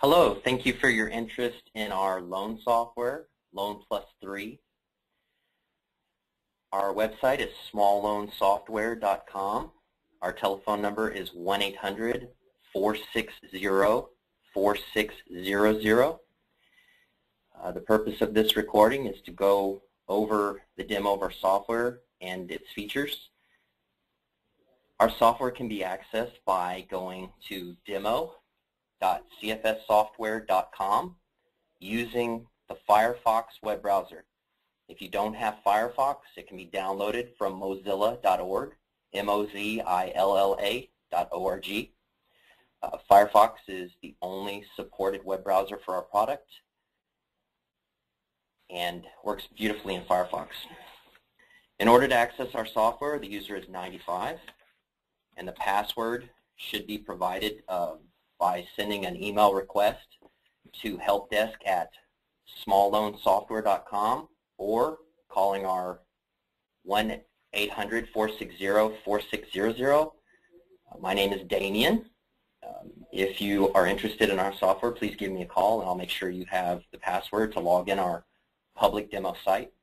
Hello, thank you for your interest in our loan software, Loan Plus 3. Our website is smallloansoftware.com. Our telephone number is 1-800-460-4600. The purpose of this recording is to go over the demo of our software and its features. Our software can be accessed by going to demo.cfssoftware.com using the Firefox web browser. If you don't have Firefox, it can be downloaded from mozilla.org, mozilla.org. Firefox is the only supported web browser for our product and works beautifully in Firefox. In order to access our software, the user is 95, and the password should be provided by sending an email request to helpdesk@smallloansoftware.com or calling our 1-800-460-4600. My name is Damien. If you are interested in our software, please give me a call and I'll make sure you have the password to log in our public demo site.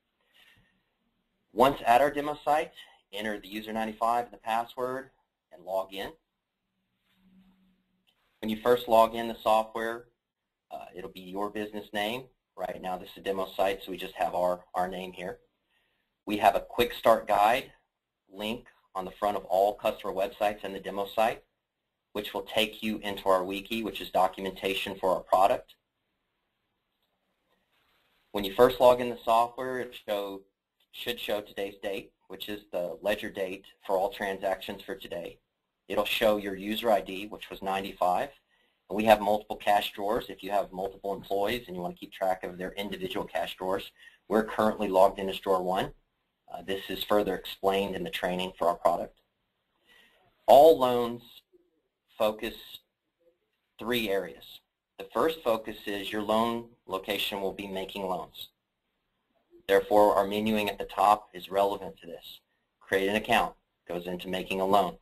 Once at our demo site, enter the user 95 and the password and log in. When you first log in the software, it'll be your business name. Right now this is a demo site, so we just have our name here. We have a quick start guide link on the front of all customer websites and the demo site, which will take you into our wiki, which is documentation for our product. When you first log in the software, it should show today's date, which is the ledger date for all transactions for today. It'll show your user ID, which was 95. And we have multiple cash drawers. If you have multiple employees and you want to keep track of their individual cash drawers, we're currently logged in as drawer 1. This is further explained in the training for our product. All loans focus 3 areas. The first focus is your loan location will be making loans. Therefore, our menuing at the top is relevant to this. Create an account goes into making a loan.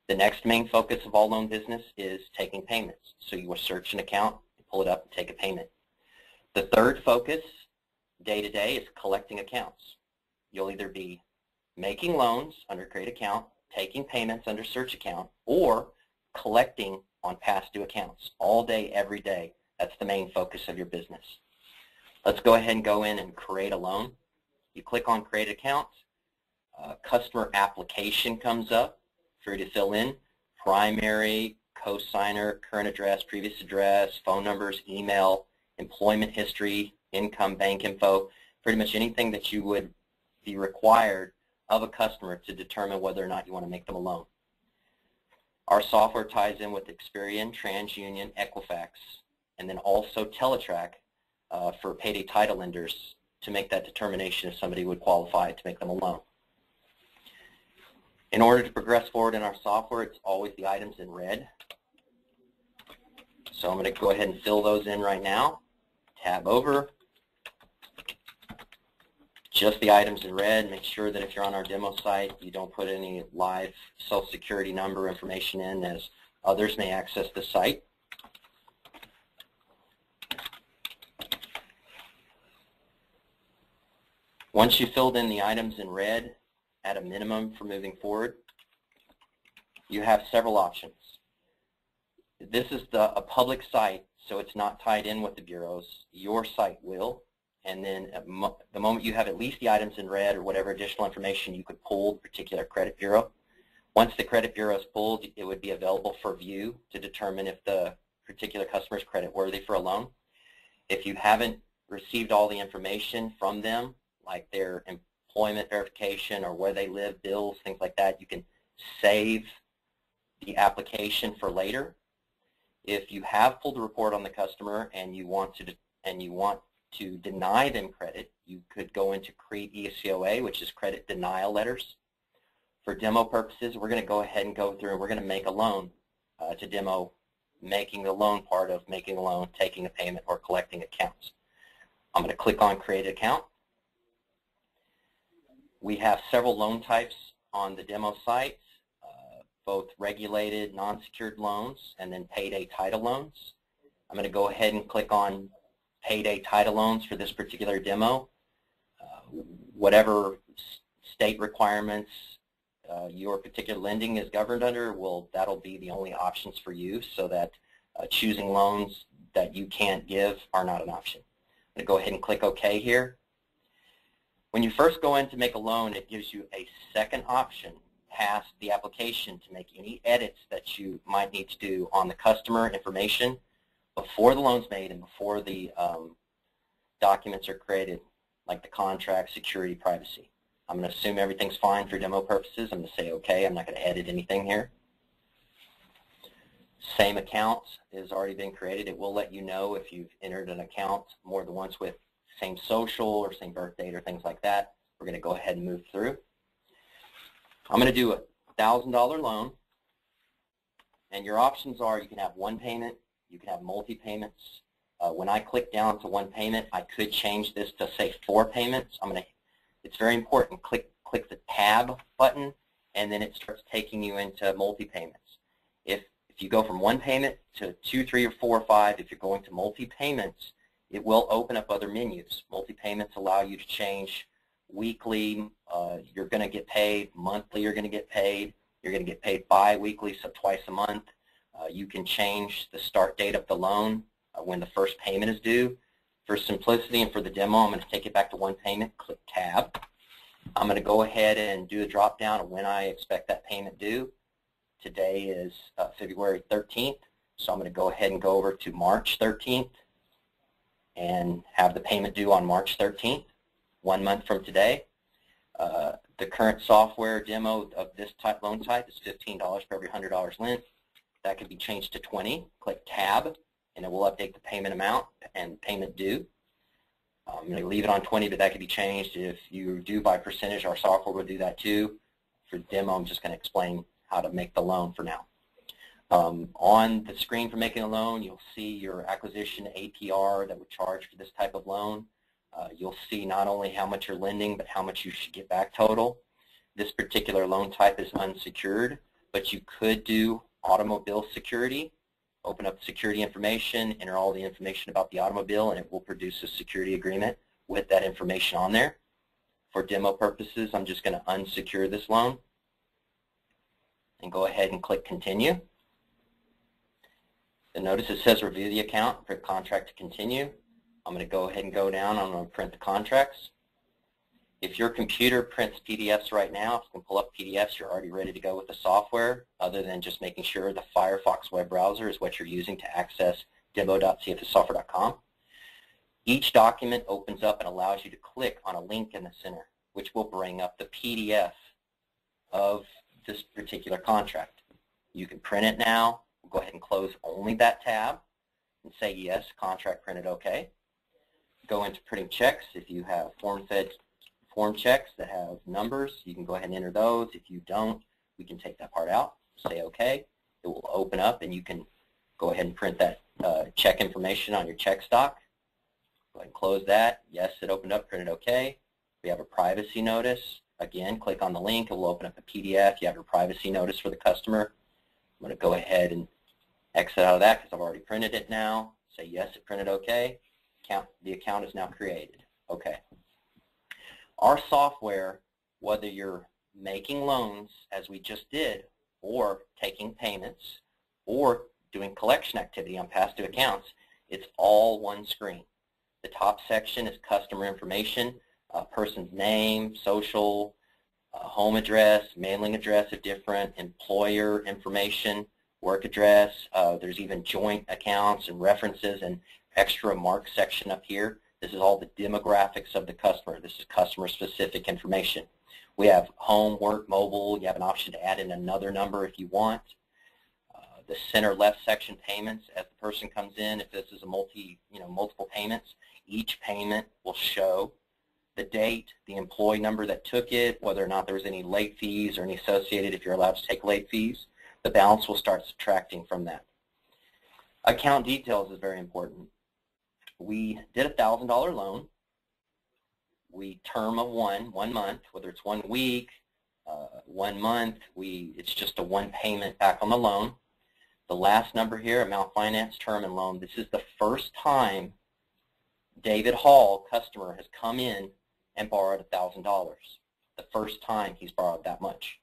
The next main focus of all loan business is taking payments. So you will search an account, pull it up, and take a payment. The third focus, day-to-day, is collecting accounts. You'll either be making loans under Create Account, taking payments under Search Account, or collecting on past due accounts all day, every day. That's the main focus of your business. Let's go ahead and go in and create a loan. You click on Create Account. Customer application comes up for you to fill in. Primary, cosigner, current address, previous address, phone numbers, email, employment history, income, bank info, pretty much anything that you would be required of a customer to determine whether or not you want to make them a loan. Our software ties in with Experian, TransUnion, Equifax, and then also Teletrack for payday title lenders to make that determination if somebody would qualify to make them a loan. In order to progress forward in our software, it's always the items in red. So I'm going to go ahead and fill those in right now. Tab over. Just the items in red. Make sure that if you're on our demo site, you don't put any live Social Security number information in, as others may access the site. Once you've filled in the items in red, at a minimum for moving forward, you have several options. This is a public site, so it's not tied in with the bureaus. Your site will, and then the moment you have at least the items in red or whatever additional information, you could pull the particular credit bureau. Once the credit bureau is pulled, it would be available for view to determine if the particular customer is creditworthy for a loan. If you haven't received all the information from them, like their employment verification or where they live, bills, things like that, you can save the application for later. If you have pulled a report on the customer and you want to deny them credit, you could go into Create ECOA, which is credit denial letters. For demo purposes, we're going to go ahead and go through and we're going to make a loan to demo making the loan part of making a loan, taking a payment, or collecting accounts. I'm going to click on Create Account. We have several loan types on the demo site, both regulated, non-secured loans, and then payday title loans. I'm going to go ahead and click on payday title loans for this particular demo. Whatever state requirements your particular lending is governed under, that'll be the only options for you, so that choosing loans that you can't give are not an option. I'm going to go ahead and click OK here. When you first go in to make a loan, it gives you a second option past the application to make any edits that you might need to do on the customer information before the loan's made and before the documents are created, like the contract, security, privacy. I'm going to assume everything's fine for demo purposes. I'm going to say OK. I'm not going to edit anything here. Same account has already been created. It will let you know if you've entered an account more than once with same social or same birth date or things like that. We're going to go ahead and move through. I'm going to do a $1,000 loan, and your options are you can have one payment, you can have multi-payments. When I click down to one payment, I could change this to say 4 payments. It's very important. Click the tab button, and then it starts taking you into multi-payments. If you go from one payment to 2, 3, or 4, or 5, if you're going to multi-payments, it will open up other menus. Multi-payments allow you to change weekly. You're going to get paid. Monthly, you're going to get paid. You're going to get paid bi-weekly, so twice a month. You can change the start date of the loan when the first payment is due. For simplicity and for the demo, I'm going to take it back to one payment. Click Tab. I'm going to go ahead and do a drop-down of when I expect that payment due. Today is February 13th, so I'm going to go ahead and go over to March 13th and have the payment due on March 13th, 1 month from today. The current software demo of this loan type is $15 for every $100 lent. That can be changed to $20. Click Tab, and it will update the payment amount and payment due. I'm going to leave it on 20, but that can be changed. If you do by percentage, our software will do that too. For demo, I'm just going to explain how to make the loan for now. On the screen for making a loan, you'll see your acquisition APR that would charge for this type of loan. You'll see not only how much you're lending, but how much you should get back total. This particular loan type is unsecured, but you could do automobile security. Open up security information, enter all the information about the automobile, and it will produce a security agreement with that information on there. For demo purposes, I'm just going to unsecure this loan and go ahead and click Continue. Then notice it says Review the account for contract to continue. I'm going to go ahead and go down. I'm going to print the contracts. If your computer prints PDFs right now, if you can pull up PDFs, you're already ready to go with the software, other than just making sure the Firefox web browser is what you're using to access demo.cfssoftware.com. Each document opens up and allows you to click on a link in the center, which will bring up the PDF of this particular contract. You can print it now. We'll go ahead and close only that tab and say yes, contract printed OK. Go into printing checks. If you have form checks that have numbers, you can go ahead and enter those. If you don't, we can take that part out. Say OK. It will open up, and you can go ahead and print that check information on your check stock. Go ahead and close that. Yes, it opened up, printed OK. We have a privacy notice. Again, click on the link. It will open up a PDF. You have your privacy notice for the customer. I'm going to go ahead and exit out of that because I've already printed it now. Say yes, it printed OK. The account is now created. OK. Our software, whether you're making loans, as we just did, or taking payments, or doing collection activity on past due accounts, it's all one screen. The top section is customer information, a person's name, social, home address, mailing address if different, employer information, work address. There's even joint accounts and references and extra mark section up here. This is all the demographics of the customer. This is customer-specific information. We have home, work, mobile. You have an option to add in another number if you want. The center left section, payments. As the person comes in, if this is a multiple payments, each payment will show the date, the employee number that took it, whether or not there was any late fees or any associated, if you're allowed to take late fees. The balance will start subtracting from that. Account details is very important. We did a $1,000 loan. We term of 1 month, whether it's 1 week, 1 month, it's just a one payment back on the loan. The last number here, amount financed, term, and loan, this is the first time David Hall, customer, has come in and borrowed $1,000. The first time he's borrowed that much.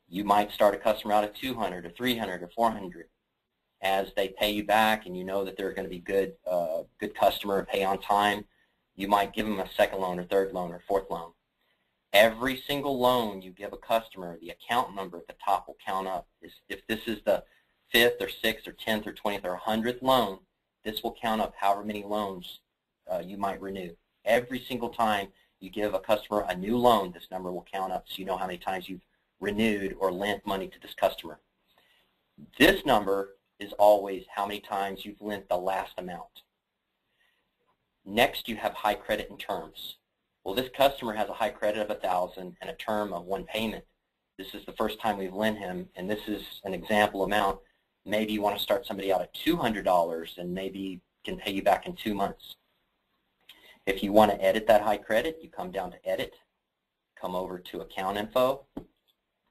You might start a customer out at $200 or $300 or $400. As they pay you back and you know that they're going to be good customer, pay on time, you might give them a second loan or third loan or fourth loan. Every single loan you give a customer, the account number at the top will count up. If this is the 5th or 6th or 10th or 20th or 100th loan, this will count up however many loans you might renew. Every single time you give a customer a new loan, this number will count up so you know how many times you've renewed or lent money to this customer. This number is always how many times you've lent the last amount. Next, you have high credit and terms. Well, this customer has a high credit of $1,000 and a term of 1 payment. This is the first time we've lent him, and this is an example amount. Maybe you want to start somebody out at $200 and maybe can pay you back in 2 months. If you want to edit that high credit, you come down to Edit, come over to Account Info,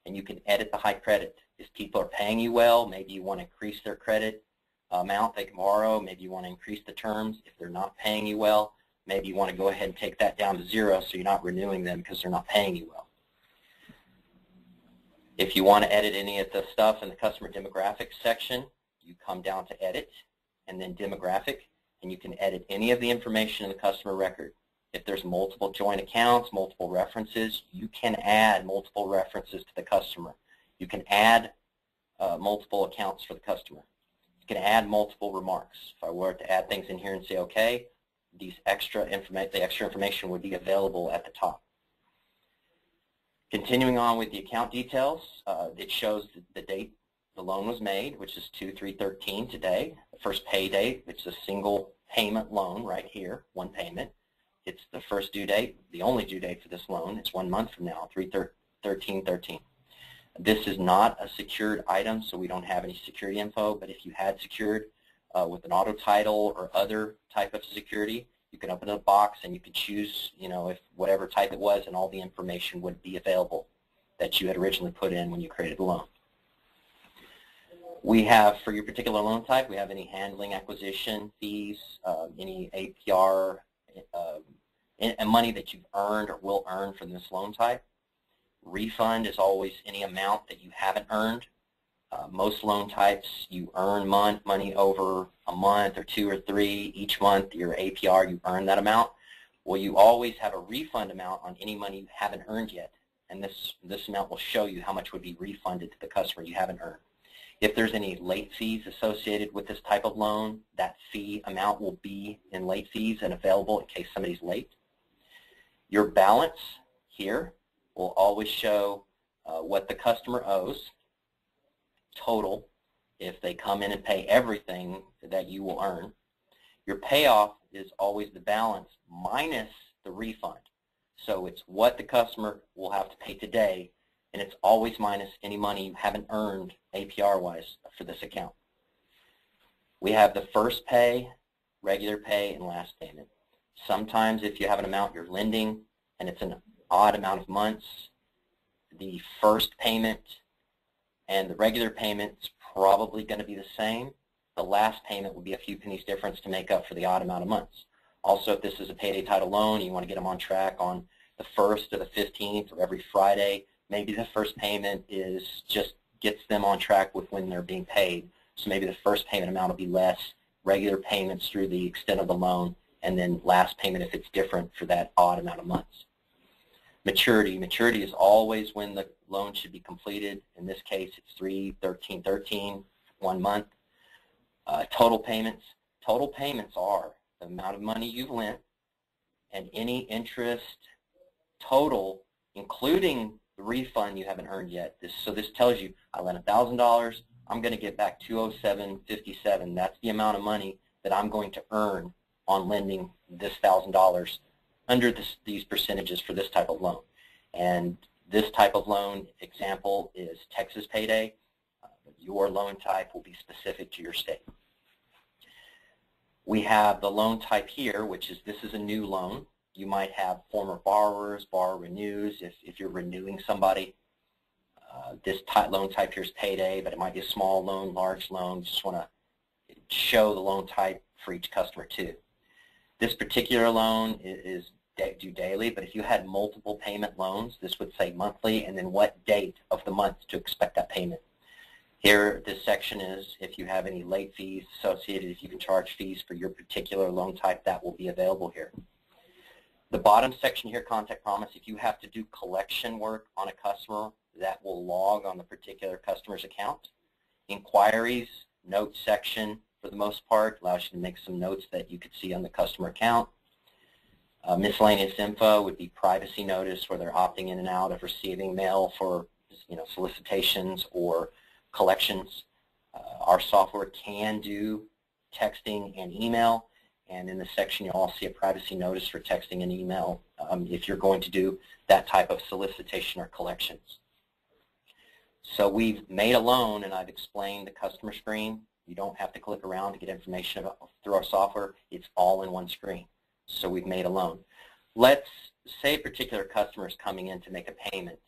and you can edit the high credit. If people are paying you well, maybe you want to increase their credit amount they can borrow. Maybe you want to increase the terms. If they're not paying you well, maybe you want to go ahead and take that down to 0 so you're not renewing them because they're not paying you well. If you want to edit any of the stuff in the customer demographics section, you come down to Edit and then Demographic, and you can edit any of the information in the customer record. If there's multiple joint accounts, multiple references, you can add multiple references to the customer. You can add multiple accounts for the customer. You can add multiple remarks. If I were to add things in here and say OK, the extra information would be available at the top. Continuing on with the account details, it shows the date the loan was made, which is 2/3/13 today. The first pay date, which is a single payment loan right here, 1 payment. It's the first due date, the only due date for this loan. It's 1 month from now, 3/13/13. This is not a secured item, so we don't have any security info, but if you had secured with an auto title or other type of security, you can open a box and you can choose, if whatever type it was, and all the information would be available that you had originally put in when you created the loan. We have, for your particular loan type, we have any handling, acquisition fees, any APR, and money that you've earned or will earn from this loan type. Refund is always any amount that you haven't earned. Most loan types, you earn money over a month or 2 or 3. Each month, your APR, you earn that amount. Well, you always have a refund amount on any money you haven't earned yet, and this amount will show you how much would be refunded to the customer you haven't earned. If there's any late fees associated with this type of loan, that fee amount will be in late fees and available in case somebody's late. Your balance here will always show what the customer owes, total, if they come in and pay everything that you will earn. Your payoff is always the balance minus the refund. So it's what the customer will have to pay today, and it's always minus any money you haven't earned APR-wise for this account. We have the first pay, regular pay, and last payment. Sometimes if you have an amount you're lending and it's an odd amount of months, the first payment and the regular payment is probably going to be the same. The last payment will be a few pennies difference to make up for the odd amount of months. Also, if this is a payday title loan, you want to get them on track on the 1st or the 15th or every Friday, maybe the first payment is just gets them on track with when they're being paid. So maybe the first payment amount will be less, regular payments through the extent of the loan, and then last payment if it's different for that odd amount of months. Maturity. Maturity is always when the loan should be completed. In this case, it's 3/13/13, 1 month. Total payments. Total payments are the amount of money you've lent and any interest total, including the refund you haven't earned yet. So this tells you, I lent $1,000, I'm going to get back $207.57. That's the amount of money that I'm going to earn on lending this $1,000 under these percentages for this type of loan. And this type of loan example is Texas Payday. Your loan type will be specific to your state. We have the loan type here, which is this is a new loan. You might have former borrowers, borrower renews if you're renewing somebody. This loan type here is payday, but it might be a small loan, large loan. Just want to show the loan type for each customer too. This particular loan is due daily, but if you had multiple payment loans, this would say monthly, and then what date of the month to expect that payment. Here, this section is if you have any late fees associated, if you can charge fees for your particular loan type, that will be available here. The bottom section here, contact promise, if you have to do collection work on a customer, that will log on the particular customer's account. Inquiries, notes section, for the most part, allows you to make some notes that you could see on the customer account. Miscellaneous info would be privacy notice, where they're opting in and out of receiving mail for solicitations or collections. Our software can do texting and email, and in this section you'll all see a privacy notice for texting and email if you're going to do that type of solicitation or collections. So we've made a loan, and I've explained the customer screen. You don't have to click around to get information through our software. It's all in one screen. So we've made a loan. Let's say a particular customer is coming in to make a payment.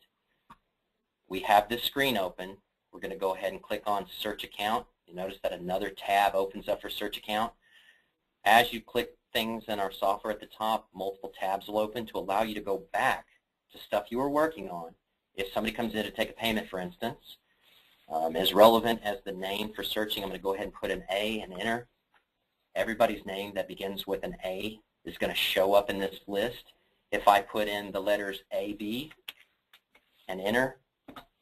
We have this screen open. We're going to go ahead and click on Search Account. You notice that another tab opens up for Search Account. As you click things in our software at the top, multiple tabs will open to allow you to go back to stuff you were working on. If somebody comes in to take a payment, for instance, as relevant as the name for searching, I'm going to go ahead and put an A and enter. Everybody's name that begins with an A is going to show up in this list. If I put in the letters AB and enter,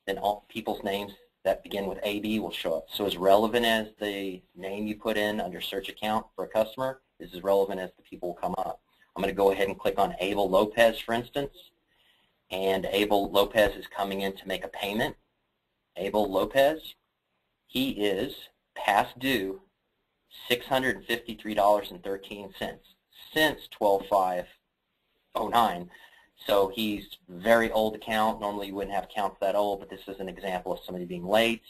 then all people's names that begin with AB will show up. So as relevant as the name you put in under search account for a customer is as relevant as the people will come up. I'm going to go ahead and click on Abel Lopez, for instance, and Abel Lopez is coming in to make a payment. Abel Lopez, he is past due $653.13 since 12/5/09. So he's very old account. Normally you wouldn't have accounts that old, but this is an example of somebody being late.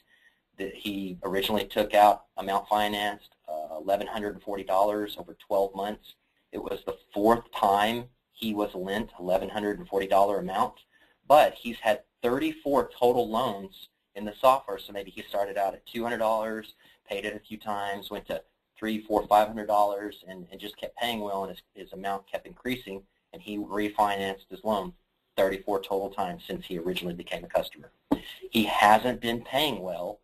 He originally took out amount financed, $1,140 over 12 months. It was the fourth time he was lent $1,140 amount, but he's had 34 total loans in the software. So maybe he started out at $200, paid it a few times, went to $300, $400, $500, and just kept paying well, and his amount kept increasing, and he refinanced his loan 34 total times since he originally became a customer. He hasn't been paying well,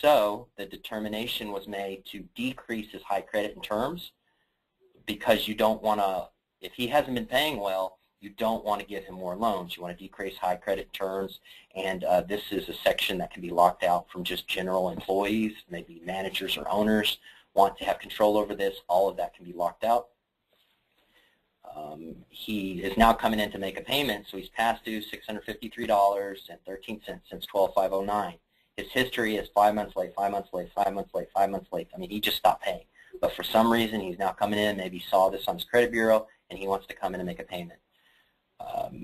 so the determination was made to decrease his high credit in terms, because you don't want to, if he hasn't been paying well, you don't want to give him more loans. You want to decrease high credit terms, and this is a section that can be locked out from just general employees, maybe managers or owners want to have control over this. All of that can be locked out. He is now coming in to make a payment, so he's past due $653.13 since 12/5/09. His history is 5 months late, 5 months late, 5 months late, 5 months late. I mean, he just stopped paying. But for some reason, he's now coming in, maybe saw this on his credit bureau, and he wants to come in and make a payment.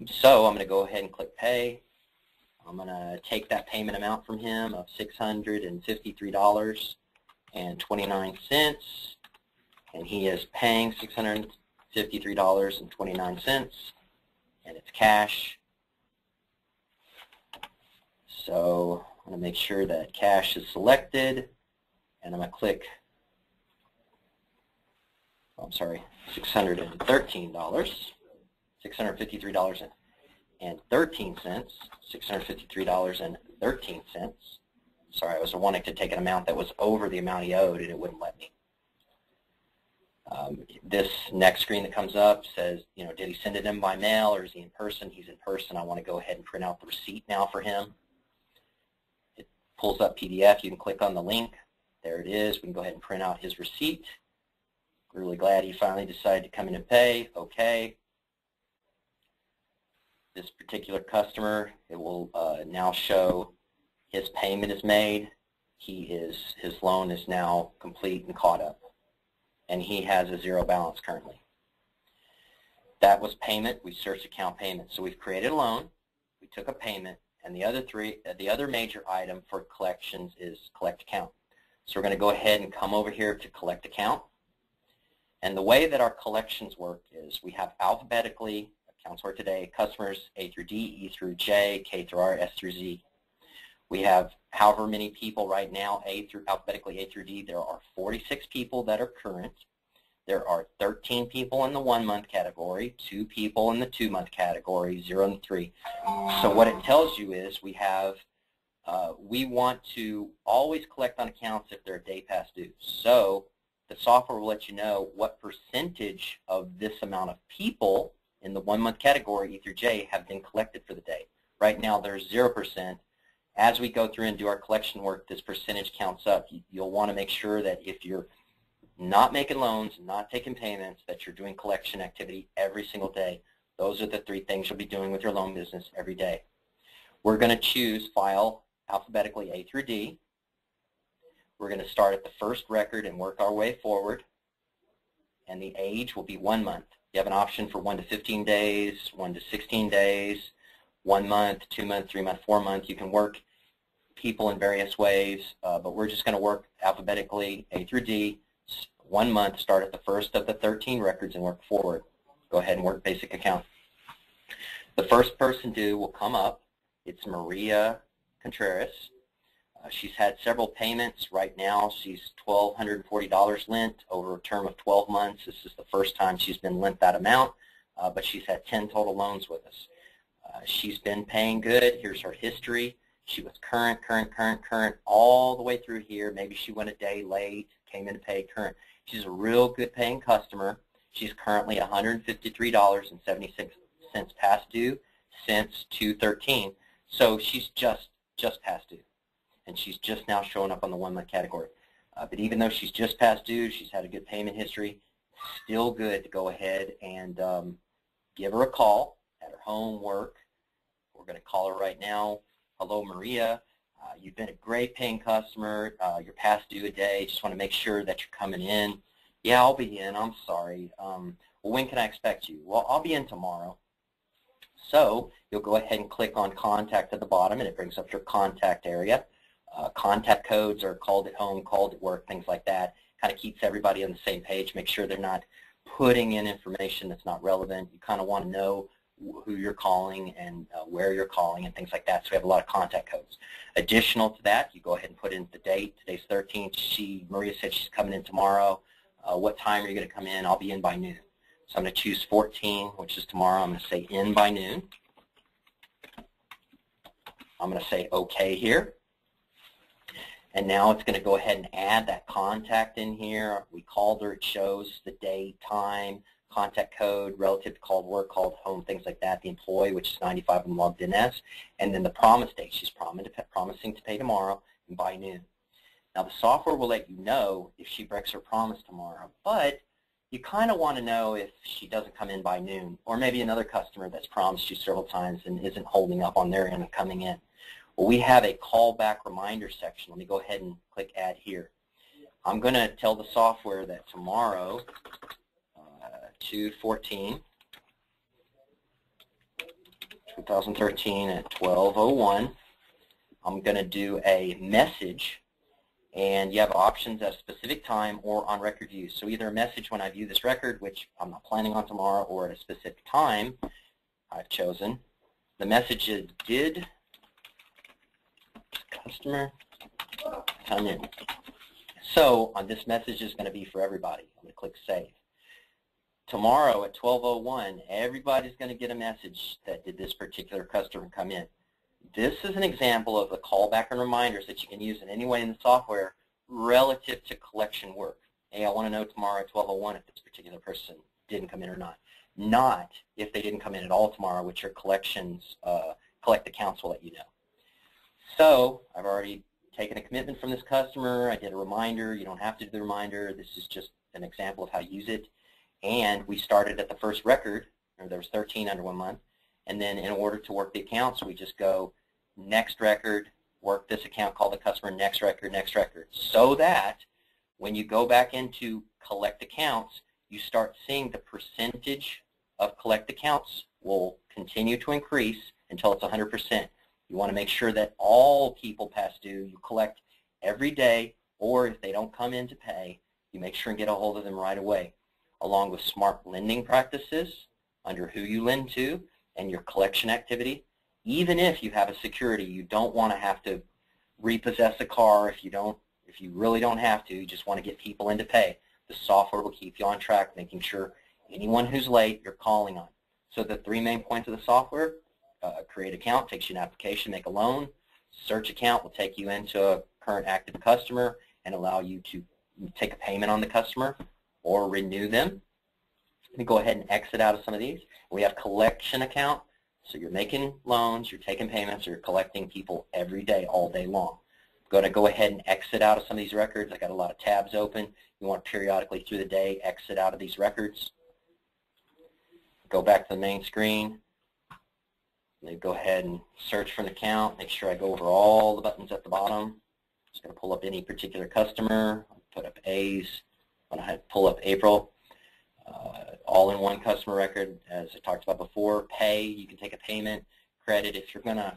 So I'm going to go ahead and click Pay. I'm going to take that payment amount from him of $653.29, and he is paying $653.29, and it's cash. So I'm going to make sure that cash is selected, and I'm going to click, $613, $653.13, $653.13. Sorry, I was wanting to take an amount that was over the amount he owed, and it wouldn't let me. This next screen that comes up says, did he send it in by mail, or is he in person? He's in person. I want to go ahead and print out the receipt now for him. It pulls up PDF. You can click on the link. There it is. We can go ahead and print out his receipt. Really glad he finally decided to come in and pay. Okay. This particular customer, it will now show his payment is made. His loan is now complete and caught up, and he has a zero balance currently. That was payment. We searched account payment. So we've created a loan, we took a payment, and the other major item for collections is collect account. So we're going to go ahead and come over here to collect account. And the way that our collections work is we have alphabetically accounts for today, customers A through D, E through J, K through R, S through Z. We have however many people right now, alphabetically A through D. There are 46 people that are current. There are 13 people in the 1-month category, 2 people in the 2-month category, 0 and 3. So what it tells you is we want to always collect on accounts if they're a day past due. So the software will let you know what percentage of this amount of people in the 1-month category, E through J, have been collected for the day. Right now there's 0%. As we go through and do our collection work, this percentage counts up. You'll want to make sure that if you're not making loans, not taking payments, that you're doing collection activity every single day. Those are the 3 things you'll be doing with your loan business every day. We're going to choose file alphabetically A through D. We're going to start at the first record and work our way forward. And the age will be 1 month. You have an option for 1 to 15 days, 1 to 16 days, 1 month, 2 month, 3 month, 4 month. You can work people in various ways, but we're just going to work alphabetically A through D. 1 month, start at the first of the 13 records and work forward. Go ahead and work basic account. The first person due will come up. It's Maria Contreras. She's had several payments. Right now she's $1,240 lent over a term of 12 months. This is the first time she's been lent that amount, but she's had 10 total loans with us. She's been paying good. Here's her history. She was current, all the way through here. Maybe she went a day late, came in to pay current. She's a real good paying customer. She's currently $153.76 past due since 2/13. So she's just past due. And she's just now showing up on the 1-month category. But even though she's just past due, she's had a good payment history, still good to go ahead and give her a call at her home, work. We're going to call her right now. Hello, Maria. You've been a great paying customer. You're past due a day. Just want to make sure that you're coming in. Yeah, I'll be in. I'm sorry. Well, when can I expect you? Well, I'll be in tomorrow. So you'll go ahead and click on Contact at the bottom, and it brings up your contact area. Contact codes are called at home, called at work, things like that. Kind of keeps everybody on the same page. Make sure they're not putting in information that's not relevant. You kind of want to know who you're calling and where you're calling and things like that. So we have a lot of contact codes. Additional to that, you go ahead and put in the date. Today's 13th. Maria said she's coming in tomorrow. What time are you going to come in? I'll be in by noon. So I'm going to choose 14, which is tomorrow. I'm going to say in by noon. I'm going to say OK here. And now it's going to go ahead and add that contact in here. We called her. It shows the date, time, contact code relative to called work, called home, things like that. The employee, which is 95 and logged in as. And then the promise date. She's promising to pay tomorrow and by noon. Now the software will let you know if she breaks her promise tomorrow. But you kind of want to know if she doesn't come in by noon. Or maybe another customer that's promised you several times and isn't holding up on their end and coming in. Well, we have a callback reminder section. Let me go ahead and click Add here. I'm going to tell the software that tomorrow, 2/14, 2013 at 12:01, I'm going to do a message, and you have options at a specific time or on record view. So either a message when I view this record, which I'm not planning on tomorrow, or at a specific time I've chosen. The message is, did customer come in? So this message is going to be for everybody. I'm going to click Save. Tomorrow at 12:01, everybody's going to get a message that did this particular customer come in. This is an example of the callback and reminders that you can use in any way in the software relative to collection work. Hey, I want to know tomorrow at 12:01 if this particular person didn't come in or not. Not if they didn't come in at all tomorrow, which your collections, collect accounts will let you know. So I've already taken a commitment from this customer. I did a reminder. You don't have to do the reminder. This is just an example of how to use it. And we started at the first record, or there was 13 under 1 month. And then in order to work the accounts, we just go next record, work this account, call the customer, next record, so that when you go back into collect accounts, you start seeing the percentage of collect accounts will continue to increase until it's 100%. You want to make sure that all people past due, you collect every day, or if they don't come in to pay, you make sure and get a hold of them right away, along with smart lending practices under who you lend to and your collection activity. Even if you have a security, you don't want to have to repossess a car, if you really don't have to, you just want to get people in to pay, the software will keep you on track, making sure anyone who's late you're calling on. So the three main points of the software: create account, takes you an application, make a loan. Search account will take you into a current active customer and allow you to take a payment on the customer or renew them. Let me go ahead and exit out of some of these. We have collection account. So you're making loans, you're taking payments, you're collecting people every day, all day long. I'm going to go ahead and exit out of some of these records. I got a lot of tabs open. You want to periodically through the day exit out of these records. Go back to the main screen. Let me go ahead and search for an account. Make sure I go over all the buttons at the bottom. Just going to pull up any particular customer. Put up A's. I'm going to pull up April. All-in-one customer record, as I talked about before. Pay, you can take a payment. Credit, if you're going to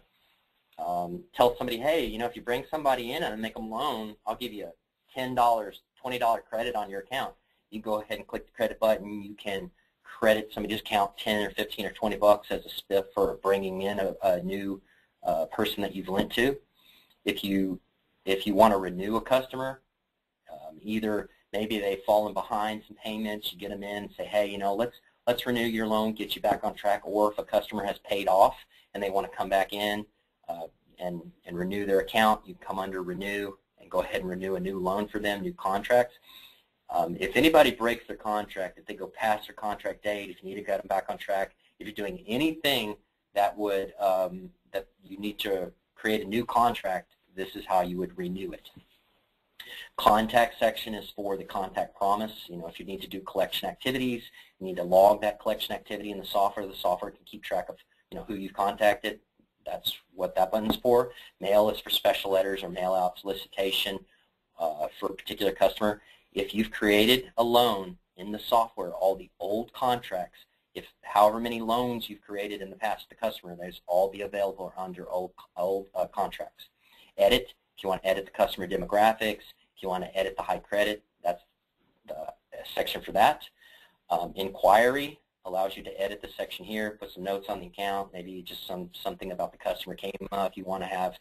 tell somebody, hey, if you bring somebody in and make them a loan, I'll give you a $10, $20 credit on your account. You go ahead and click the credit button. You can credit somebody's account 10 or 15 or 20 bucks as a spiff for bringing in a new person that you've lent to. If you want to renew a customer, either maybe they've fallen behind some payments, you get them in and say, hey, let's renew your loan, get you back on track. Or if a customer has paid off and they want to come back in and renew their account, you come under renew and go ahead and renew a new loan for them, new contracts. If anybody breaks their contract, if they go past their contract date, if you need to get them back on track, if you're doing anything that would that you need to create a new contract, this is how you would renew it. Contact section is for the contact promise. If you need to do collection activities, you need to log that collection activity in the software. The software can keep track of who you've contacted. That's what that button's for. Mail is for special letters or mail out solicitation for a particular customer. If you've created a loan in the software, all the old contracts, if however many loans you've created in the past to the customer, those all be available under old contracts. Edit, if you want to edit the customer demographics, if you want to edit the high credit, that's the section for that. Inquiry allows you to edit the section here, put some notes on the account, maybe just something about the customer came up. You want to have,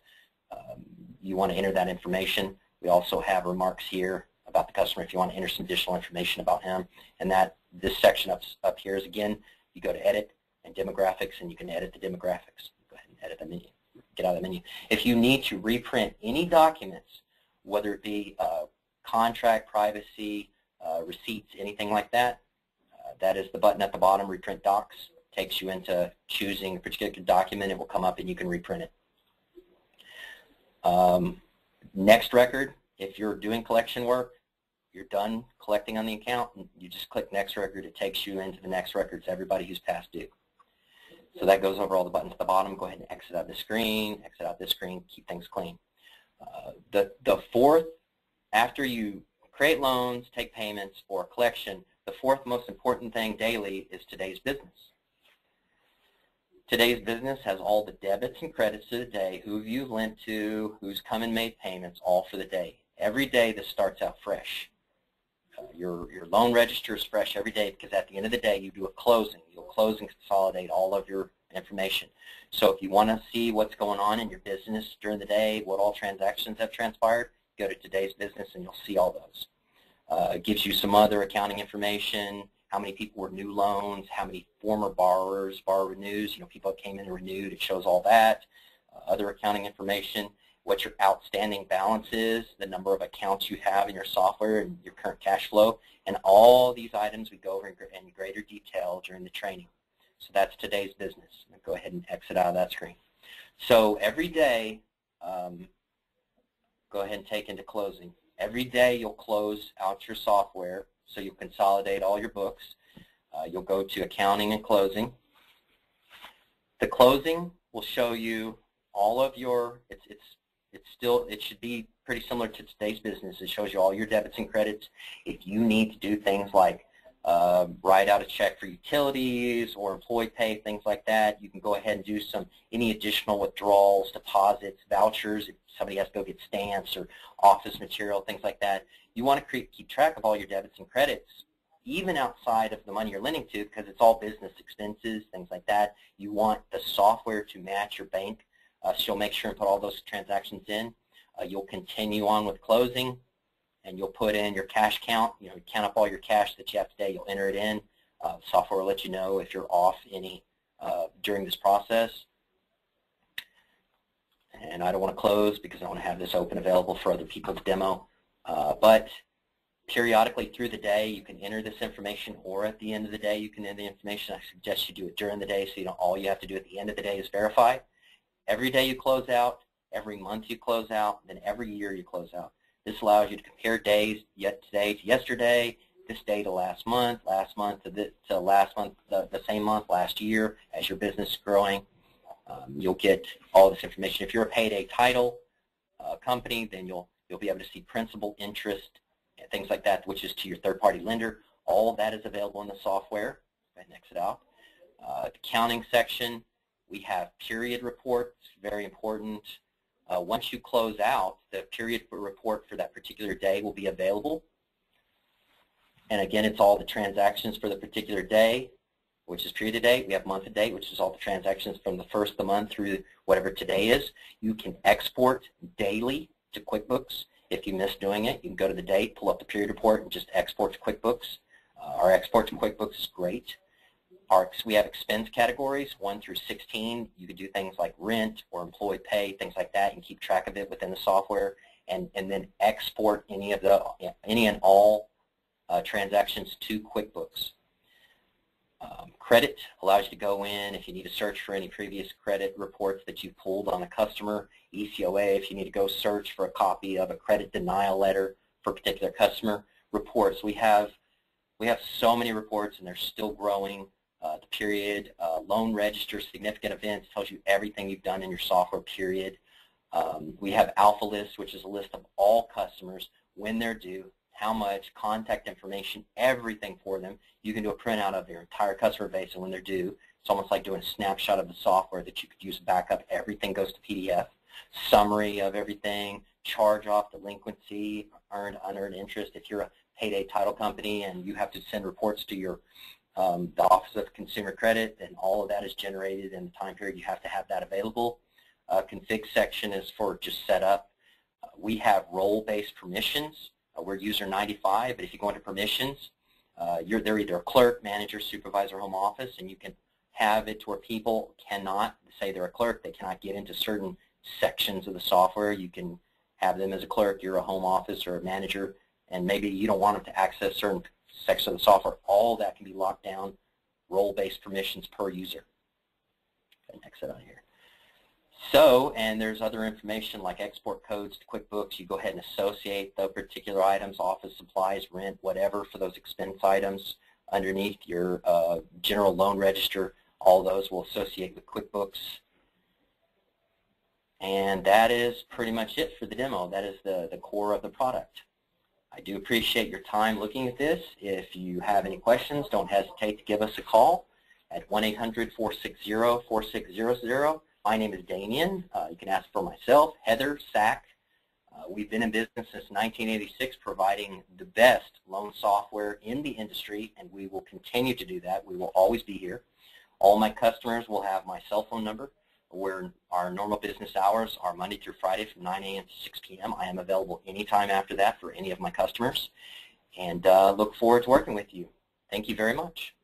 you want to enter that information. We also have remarks here about the customer if you want to enter some additional information about him. And this section up here is, again, you go to edit and demographics, and you can edit the demographics. Go ahead and edit the menu. Get out of the menu. If you need to reprint any documents, whether it be contract, privacy, receipts, anything like that, that is the button at the bottom, Reprint Docs. Takes you into choosing a particular document. It will come up and you can reprint it. Next record, if you're doing collection work, you're done collecting on the account, and you just click Next Record. It takes you into the next records, everybody who's past due. So that goes over all the buttons at the bottom. Go ahead and exit out this screen, exit out this screen, keep things clean. The fourth, after you create loans, take payments, or collection, the fourth most important thing daily is today's business. Today's business has all the debits and credits to the day, who you've lent to, who's come and made payments, all for the day. Every day this starts out fresh. Your loan register is fresh every day, because at the end of the day you do a closing. You'll close and consolidate all of your information. So if you want to see what's going on in your business during the day, what all transactions have transpired, go to today's business and you'll see all those. It gives you some other accounting information, how many people were new loans, how many former borrowers, borrower renews, people came in and renewed. It shows all that. Other accounting information, what your outstanding balance is, the number of accounts you have in your software, and your current cash flow. And all these items we go over in greater detail during the training. So that's today's business. I'll go ahead and exit out of that screen. So every day, go ahead and take into closing. Every day you'll close out your software, so you'll consolidate all your books. You'll go to accounting and closing. The closing will show you all of your, it should be pretty similar to today's business. It shows you all your debits and credits. If you need to do things like write out a check for utilities or employee pay, things like that, you can go ahead and do any additional withdrawals, deposits, vouchers, if somebody has to go get stamps or office material, things like that. You want to keep track of all your debits and credits, even outside of the money you're lending to, because it's all business expenses, things like that. You want the software to match your bank, so you'll make sure and put all those transactions in. You'll continue on with closing, and you'll put in your cash count. Count up all your cash that you have today. You'll enter it in. Software will let you know if you're off any during this process. And I don't want to close because I want to have this open available for other people to demo. But periodically through the day, you can enter this information, or at the end of the day, you can enter the information. I suggest you do it during the day, so all you have to do at the end of the day is verify. Every day you close out, every month you close out, then every year you close out. This allows you to compare days, today to yesterday, this day to last month to last month, the same month last year. As your business is growing, you'll get all this information. If you're a payday title company, then you'll be able to see principal, interest, and things like that, which is to your third-party lender. All of that is available in the software. Go ahead and exit out. The accounting section, we have period reports, very important. Once you close out, the period report for that particular day will be available. And again, it's all the transactions for the particular day, which is period to date. We have month to date, which is all the transactions from the first of the month through whatever today is. You can export daily to QuickBooks. If you miss doing it, you can go to the date, pull up the period report, and just export to QuickBooks. Our export to QuickBooks is great. We have expense categories, 1 through 16. You could do things like rent or employee pay, things like that, and keep track of it within the software, and then export any and all transactions to QuickBooks. Credit allows you to go in if you need to search for any previous credit reports that you pulled on a customer. ECOA, if you need to go search for a copy of a credit denial letter for a particular customer. Reports, we have so many reports, and they're still growing. The period, loan register, significant events, tells you everything you've done in your software, period. We have Alpha List, which is a list of all customers, when they're due, how much, contact information, everything for them. You can do a printout of their entire customer base and when they're due. It's almost like doing a snapshot of the software that you could use backup. Everything goes to PDF. Summary of everything, charge-off, delinquency, earned, unearned interest. If you're a payday title company and you have to send reports to your the Office of Consumer Credit, then all of that is generated in the time period. You have to have that available. Config section is for just setup. We have role-based permissions. We're user 95, but if you go into permissions, they're either a clerk, manager, supervisor, home office, and you can have it to where people cannot say they're a clerk. They cannot get into certain sections of the software. You can have them as a clerk, you're a home office or a manager, and maybe you don't want them to access certain sections of the software. All that can be locked down, role-based permissions per user. And exit out here. So, and there's other information like export codes to QuickBooks. You go ahead and associate the particular items, office supplies, rent, whatever, for those expense items underneath your general loan register. All those will associate with QuickBooks. And that is pretty much it for the demo. That is the core of the product. I do appreciate your time looking at this. If you have any questions, don't hesitate to give us a call at 1-800-460-4600. My name is Damien. You can ask for myself, Heather, Sack. We've been in business since 1986 providing the best loan software in the industry, and we will continue to do that. We will always be here. All my customers will have my cell phone number, where our normal business hours are Monday through Friday from 9 a.m. to 6 p.m. I am available anytime after that for any of my customers, and look forward to working with you. Thank you very much.